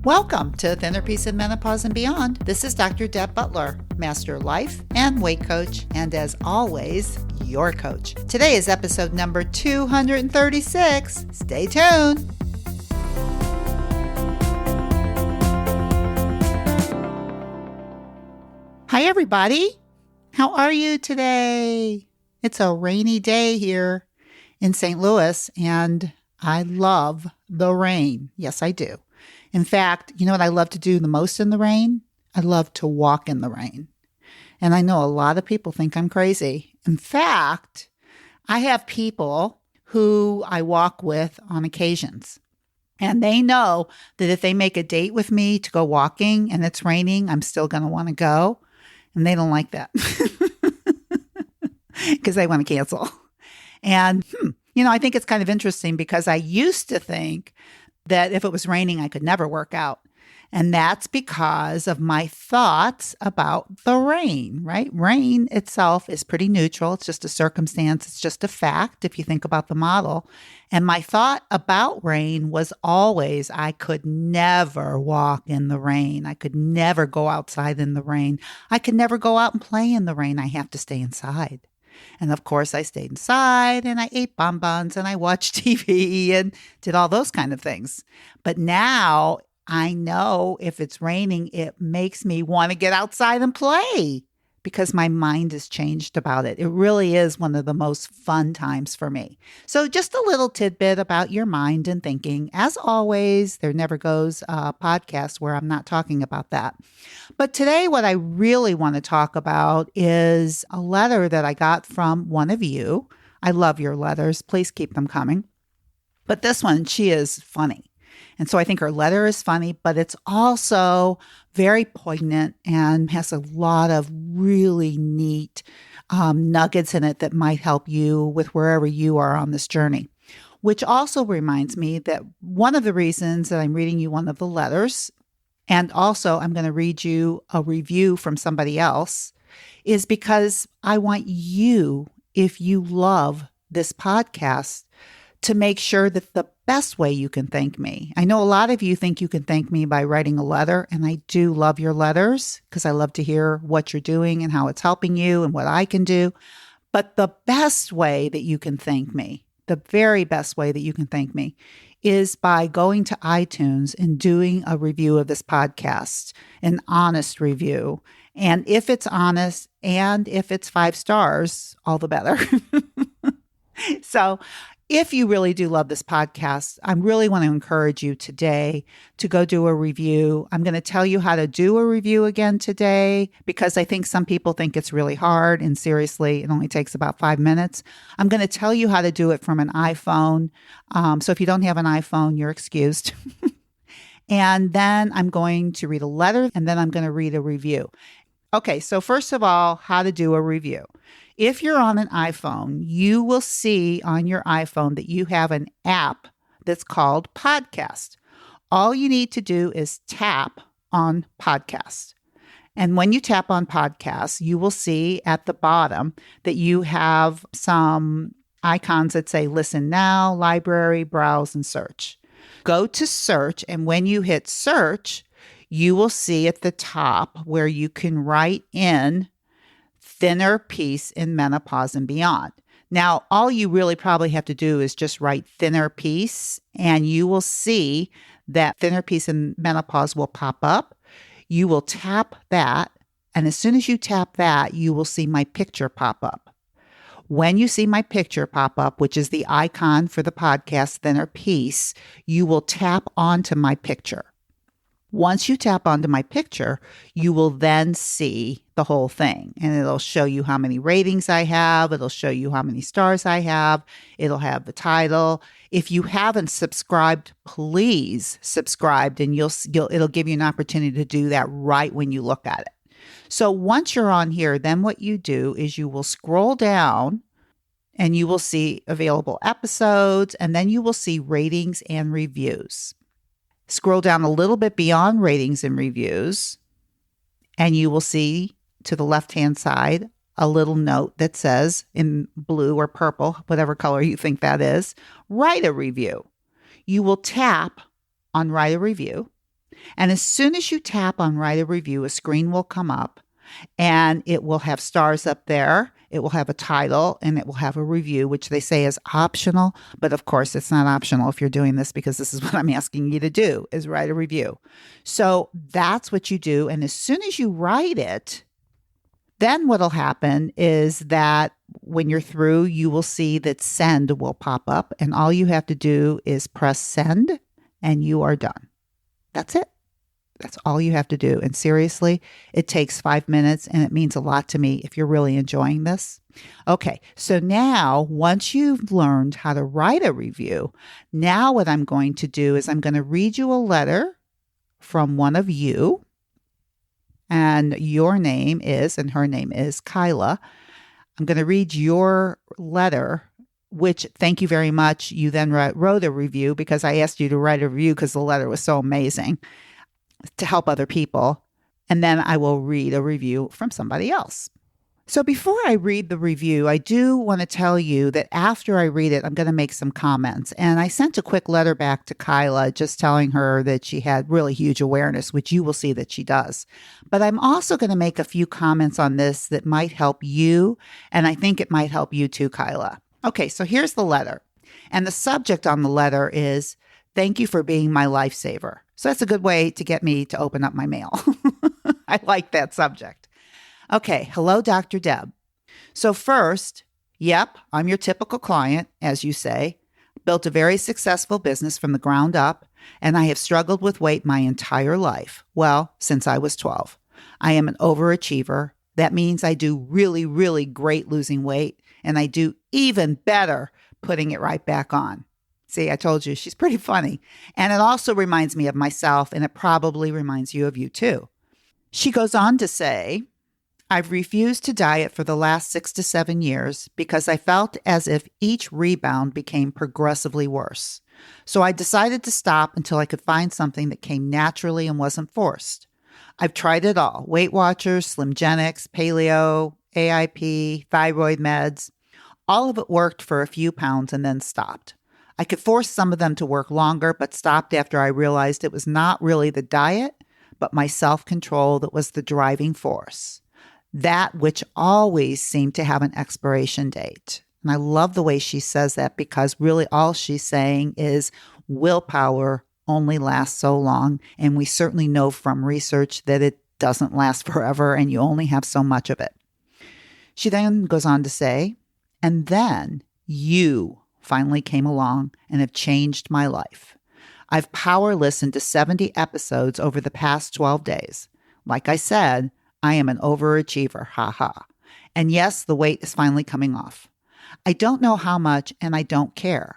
Welcome to Thinner Peace in Menopause and Beyond. This is Dr. Deb Butler, Master Life and Weight Coach, and as always, your coach. Today is episode number 236. Stay tuned. Hi, everybody. How are you today? It's a rainy day here in St. Louis, and I love the rain. Yes, I do. In fact, you know what I love to do the most in the rain? I love to walk in the rain. And I know a lot of people think I'm crazy. In fact, I have people who I walk with on occasions. And they know that if they make a date with me to go walking and it's raining, I'm still going to want to go. And they don't like that because they want to cancel. And, I think it's kind of interesting because I used to think that if it was raining, I could never work out. And that's because of my thoughts about the rain, right? Rain itself is pretty neutral. It's just a circumstance. It's just a fact if you think about the model. And my thought about rain was always, I could never walk in the rain. I could never go outside in the rain. I could never go out and play in the rain. I have to stay inside. And of course, I stayed inside and I ate bonbons and I watched TV and did all those kind of things. But now I know if it's raining, it makes me want to get outside and play because my mind has changed about it. It really is one of the most fun times for me. So just a little tidbit about your mind and thinking. As always, there never goes a podcast where I'm not talking about that. But today, what I really want to talk about is a letter that I got from one of you. I love your letters. Please keep them coming. But this one, she is funny. And so I think her letter is funny, but it's also very poignant and has a lot of really neat nuggets in it that might help you with wherever you are on this journey. Which also reminds me that one of the reasons that I'm reading you one of the letters, and also I'm going to read you a review from somebody else, is because I want you, if you love this podcast, to make sure that the best way you can thank me. I know a lot of you think you can thank me by writing a letter, and I do love your letters because I love to hear what you're doing and how it's helping you and what I can do. But the best way that you can thank me, the very best way that you can thank me, is by going to iTunes and doing a review of this podcast, an honest review. And if it's honest and if it's 5 stars, all the better. So if you really do love this podcast, I really want to encourage you today to go do a review. I'm going to tell you how to do a review again today because I think some people think it's really hard. And seriously, it only takes about 5 minutes. I'm going to tell you how to do it from an iPhone. So if you don't have an iPhone, you're excused. And then I'm going to read a letter and then I'm going to read a review. Okay, so first of all, how to do a review. If you're on an iPhone, you will see on your iPhone that you have an app that's called Podcast. All you need to do is tap on Podcast. And when you tap on Podcast, you will see at the bottom that you have some icons that say Listen Now, Library, Browse, and Search. Go to Search, and when you hit Search, you will see at the top where you can write in Thinner Peace in Menopause and Beyond. Now, all you really probably have to do is just write Thinner Peace, and you will see that Thinner Peace in Menopause will pop up. You will tap that, and as soon as you tap that, you will see my picture pop up. When you see my picture pop up, which is the icon for the podcast Thinner Peace, you will tap onto my picture. Once you tap onto my picture, you will then see the whole thing, and it'll show you how many ratings I have. It'll show you how many stars I have. It'll have the title. If you haven't subscribed, please subscribe, and it'll give you an opportunity to do that right when you look at it. So once you're on here, then what you do is you will scroll down and you will see available episodes, and then you will see ratings and reviews. Scroll down a little bit beyond ratings and reviews, and you will see to the left-hand side a little note that says in blue or purple, whatever color you think that is, write a review. You will tap on write a review, And as soon as you tap on write a review, a screen will come up and it will have stars up there. It will have a title and it will have a review, which they say is optional. But of course, it's not optional if you're doing this, because this is what I'm asking you to do, is write a review. So that's what you do. And as soon as you write it, then what'll happen is that when you're through, you will see that send will pop up, and all you have to do is press send and you are done. That's it. That's all you have to do. And seriously, it takes 5 minutes and it means a lot to me if you're really enjoying this. Okay, so now once you've learned how to write a review, now what I'm going to do is I'm going to read you a letter from one of you. And your name is, and her name is Kyla. I'm going to read your letter, which, thank you very much. You then wrote a review, because I asked you to write a review because the letter was so amazing, to help other people. And then I will read a review from somebody else. So before I read the review, I do want to tell you that after I read it, I'm going to make some comments. And I sent a quick letter back to Kyla, just telling her that she had really huge awareness, which you will see that she does. But I'm also going to make a few comments on this that might help you. And I think it might help you too, Kyla. Okay, so here's the letter. And the subject on the letter is, "Thank you for being my lifesaver." So that's a good way to get me to open up my mail. I like that subject. Okay, hello, Dr. Deb. So first, yep, I'm your typical client, as you say. Built a very successful business from the ground up, and I have struggled with weight my entire life. Well, since I was 12. I am an overachiever. That means I do really, really great losing weight, and I do even better putting it right back on. See, I told you, she's pretty funny. And it also reminds me of myself, and it probably reminds you of you too. She goes on to say, "I've refused to diet for the last 6 to 7 years because I felt as if each rebound became progressively worse. So I decided to stop until I could find something that came naturally and wasn't forced. I've tried it all: Weight Watchers, Slim Genics, Paleo, AIP, thyroid meds. All of it worked for a few pounds and then stopped. I could force some of them to work longer, but stopped after I realized it was not really the diet, but my self-control that was the driving force. That which always seemed to have an expiration date." And I love the way she says that, because really all she's saying is willpower only lasts so long. And we certainly know from research that it doesn't last forever and you only have so much of it. She then goes on to say, "And then you finally came along and have changed my life. I've power listened to 70 episodes over the past 12 days. Like I said, I am an overachiever, haha. And yes, the weight is finally coming off. I don't know how much, and I don't care.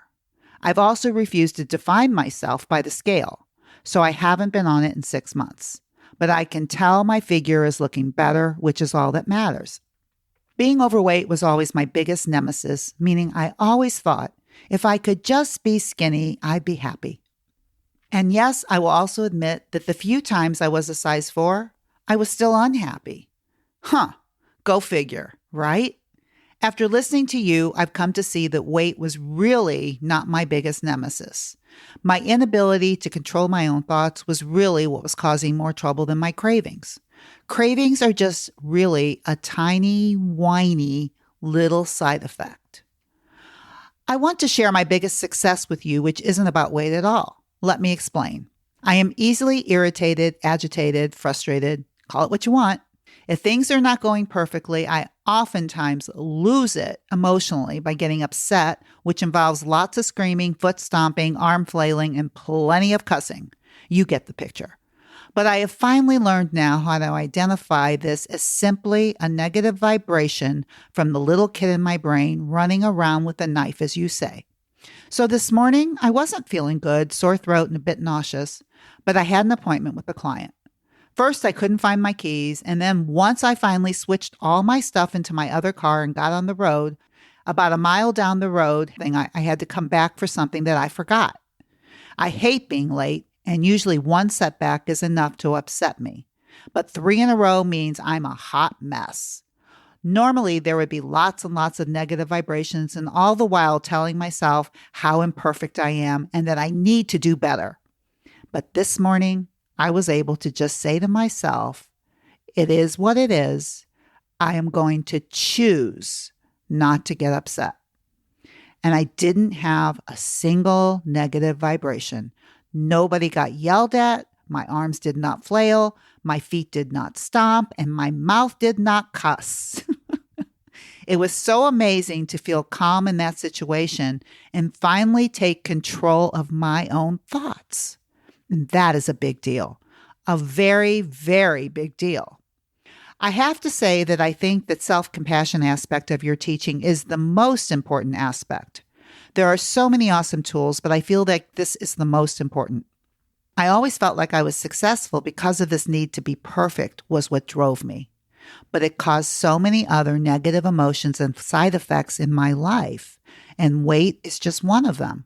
I've also refused to define myself by the scale, so I haven't been on it in 6 months. But I can tell my figure is looking better, which is all that matters. Being overweight was always my biggest nemesis, meaning I always thought if I could just be skinny, I'd be happy. And yes, I will also admit that the few times I was a size 4, I was still unhappy. Go figure, right? After listening to you, I've come to see that weight was really not my biggest nemesis. My inability to control my own thoughts was really what was causing more trouble than my cravings. Cravings are just really a tiny, whiny little side effect. I want to share my biggest success with you, which isn't about weight at all. Let me explain. I am easily irritated, agitated, frustrated, call it what you want. If things are not going perfectly, I oftentimes lose it emotionally by getting upset, which involves lots of screaming, foot stomping, arm flailing, and plenty of cussing. You get the picture. But I have finally learned now how to identify this as simply a negative vibration from the little kid in my brain running around with a knife, as you say. So this morning, I wasn't feeling good, sore throat, and a bit nauseous, but I had an appointment with a client. First, I couldn't find my keys, and then once I finally switched all my stuff into my other car and got on the road, about a mile down the road, I had to come back for something that I forgot. I hate being late, and usually one setback is enough to upset me. But 3 in a row means I'm a hot mess. Normally, there would be lots and lots of negative vibrations, and all the while telling myself how imperfect I am and that I need to do better. But this morning, I was able to just say to myself, it is what it is. I am going to choose not to get upset. And I didn't have a single negative vibration. Nobody got yelled at. My arms did not flail. My feet did not stomp. And my mouth did not cuss. It was so amazing to feel calm in that situation and finally take control of my own thoughts. And that is a big deal. A very, very big deal. I have to say that I think that self-compassion aspect of your teaching is the most important aspect. There are so many awesome tools, but I feel like this is the most important. I always felt like I was successful because of this need to be perfect was what drove me. But it caused so many other negative emotions and side effects in my life, and weight is just one of them.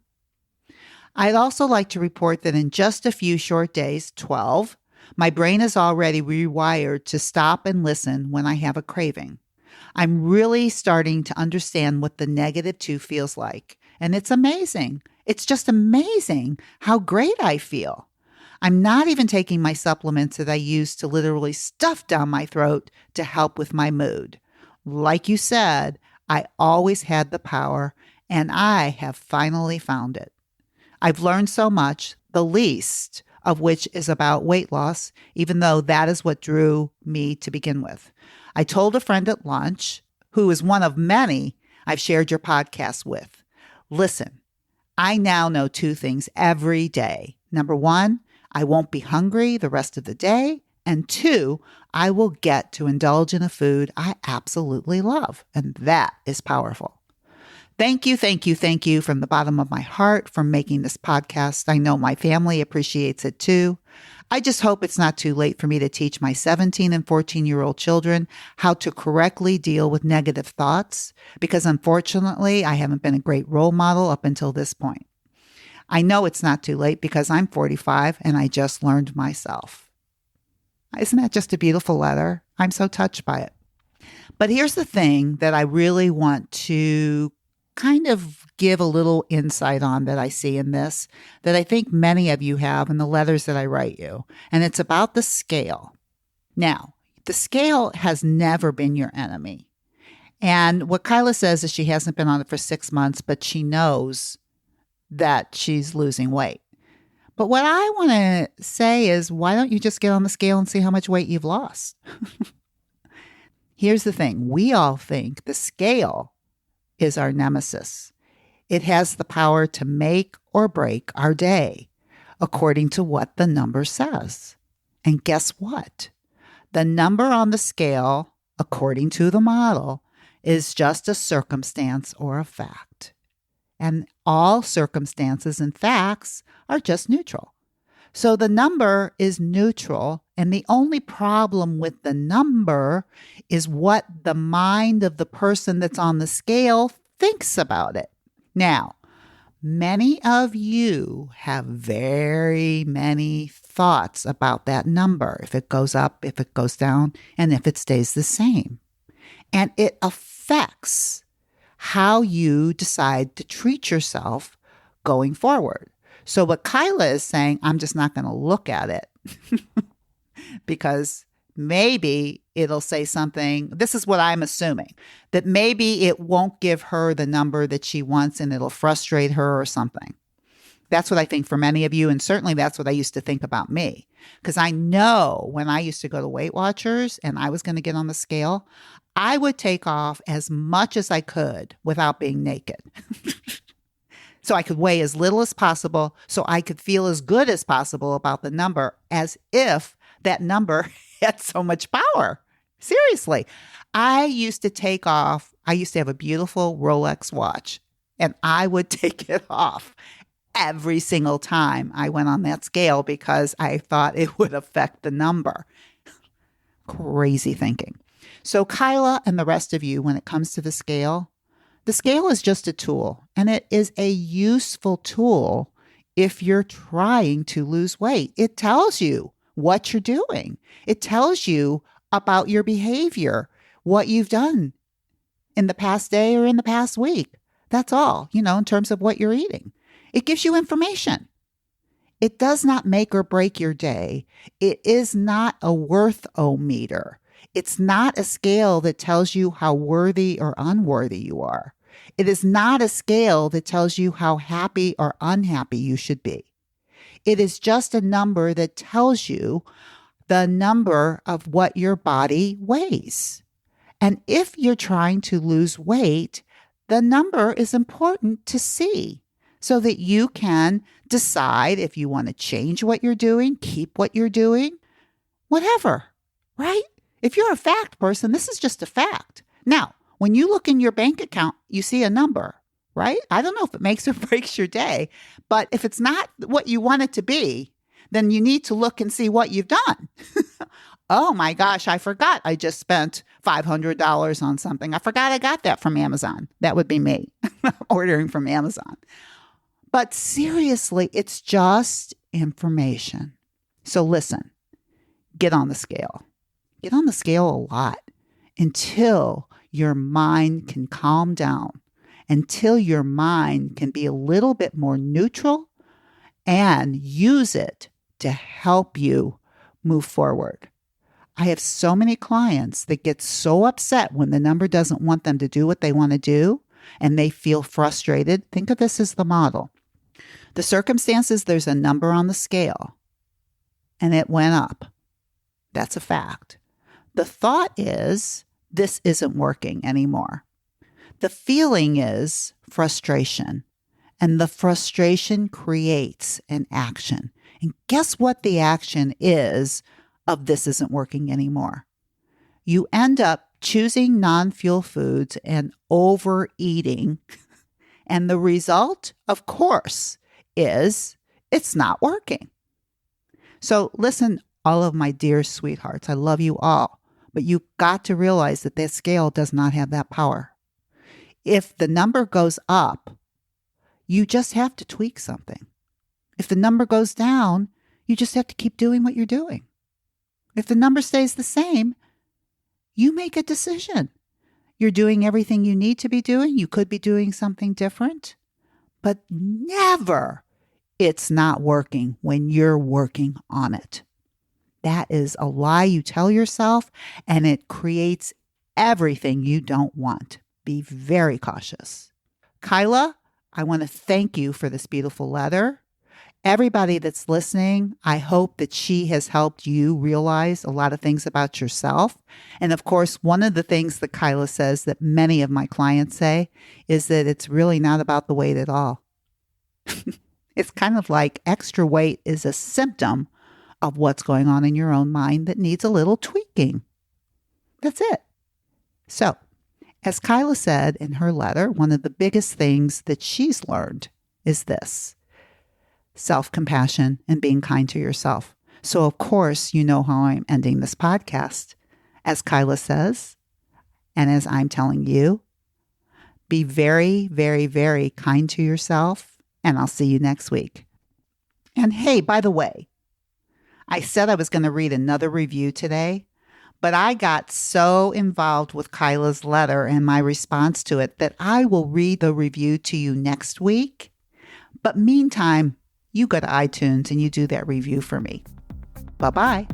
I'd also like to report that in just a few short days, 12, my brain is already rewired to stop and listen when I have a craving. I'm really starting to understand what the -2 feels like, and it's amazing. It's just amazing how great I feel. I'm not even taking my supplements that I use to literally stuff down my throat to help with my mood. Like you said, I always had the power, and I have finally found it. I've learned so much, the least of which is about weight loss, even though that is what drew me to begin with. I told a friend at lunch, who is one of many I've shared your podcast with, listen, I now know 2 things every day. Number 1, I won't be hungry the rest of the day. And 2, I will get to indulge in a food I absolutely love. And that is powerful. Thank you, thank you, thank you from the bottom of my heart for making this podcast. I know my family appreciates it too. I just hope it's not too late for me to teach my 17 and 14-year-old children how to correctly deal with negative thoughts, because unfortunately, I haven't been a great role model up until this point. I know it's not too late because I'm 45 and I just learned myself. Isn't that just a beautiful letter? I'm so touched by it. But here's the thing that I really want to kind of give a little insight on that I see in this, that I think many of you have in the letters that I write you, and it's about the scale. Now, the scale has never been your enemy. And what Kyla says is she hasn't been on it for 6 months, but she knows that she's losing weight. But what I want to say is, why don't you just get on the scale and see how much weight you've lost? Here's the thing. We all think the scale is our nemesis. It has the power to make or break our day according to what the number says. And guess what? The number on the scale, according to the model, is just a circumstance or a fact. And all circumstances and facts are just neutral. So the number is neutral, and the only problem with the number is what the mind of the person that's on the scale thinks about it. Now, many of you have very many thoughts about that number, if it goes up, if it goes down, and if it stays the same. And it affects how you decide to treat yourself going forward. So what Kyla is saying, I'm just not going to look at it because maybe it'll say something. This is what I'm assuming, that maybe it won't give her the number that she wants and it'll frustrate her or something. That's what I think for many of you. And certainly that's what I used to think about me, because I know when I used to go to Weight Watchers and I was going to get on the scale, I would take off as much as I could without being naked. So I could weigh as little as possible, so I could feel as good as possible about the number, as if that number had so much power. Seriously. I used to have a beautiful Rolex watch, and I would take it off every single time I went on that scale because I thought it would affect the number. Crazy thinking. So Kyla and the rest of you, when it comes to the scale is just a tool, and it is a useful tool if you're trying to lose weight. It tells you what you're doing. It tells you about your behavior, what you've done in the past day or in the past week. That's all, in terms of what you're eating. It gives you information. It does not make or break your day. It is not a worth-o-meter. It's not a scale that tells you how worthy or unworthy you are. It is not a scale that tells you how happy or unhappy you should be. It is just a number that tells you the number of what your body weighs. And if you're trying to lose weight, the number is important to see so that you can decide if you want to change what you're doing, keep what you're doing, whatever, right? If you're a fact person, this is just a fact. Now, when you look in your bank account, you see a number, right? I don't know if it makes or breaks your day, but if it's not what you want it to be, then you need to look and see what you've done. Oh my gosh, I forgot I just spent $500 on something. I forgot I got that from Amazon. That would be me ordering from Amazon. But seriously, it's just information. So listen, get on the scale. Get on the scale a lot until your mind can calm down, until your mind can be a little bit more neutral and use it to help you move forward. I have so many clients that get so upset when the number doesn't want them to do what they want to do and they feel frustrated. Think of this as the model. The circumstances, there's a number on the scale and it went up. That's a fact. The thought is, this isn't working anymore. The feeling is frustration, and the frustration creates an action. And guess what the action is of this isn't working anymore? You end up choosing non-fuel foods and overeating. And the result, of course, is it's not working. So listen, all of my dear sweethearts, I love you all, but you've got to realize that that scale does not have that power. If the number goes up, you just have to tweak something. If the number goes down, you just have to keep doing what you're doing. If the number stays the same, you make a decision. You're doing everything you need to be doing. You could be doing something different, but never it's not working when you're working on it. That is a lie you tell yourself, and it creates everything you don't want. Be very cautious. Kyla, I want to thank you for this beautiful letter. Everybody that's listening, I hope that she has helped you realize a lot of things about yourself. And of course, one of the things that Kyla says that many of my clients say is that it's really not about the weight at all. It's kind of like extra weight is a symptom of what's going on in your own mind that needs a little tweaking. That's it. So, as Kyla said in her letter, one of the biggest things that she's learned is this: self-compassion and being kind to yourself. So, of course, you know how I'm ending this podcast. As Kyla says, and as I'm telling you, be very, very, very kind to yourself, and I'll see you next week. And hey, by the way, I said I was going to read another review today, but I got so involved with Kyla's letter and my response to it that I will read the review to you next week. But meantime, you go to iTunes and you do that review for me. Bye-bye.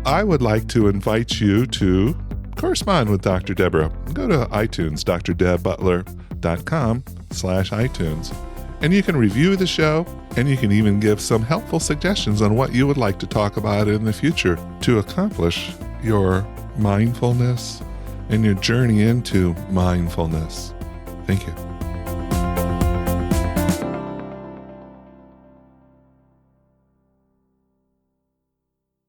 I would like to invite you to correspond with Dr. Deborah. Go to iTunes, drdebbutler.com/iTunes. And you can review the show, and you can even give some helpful suggestions on what you would like to talk about in the future to accomplish your mindfulness and your journey into mindfulness. Thank you.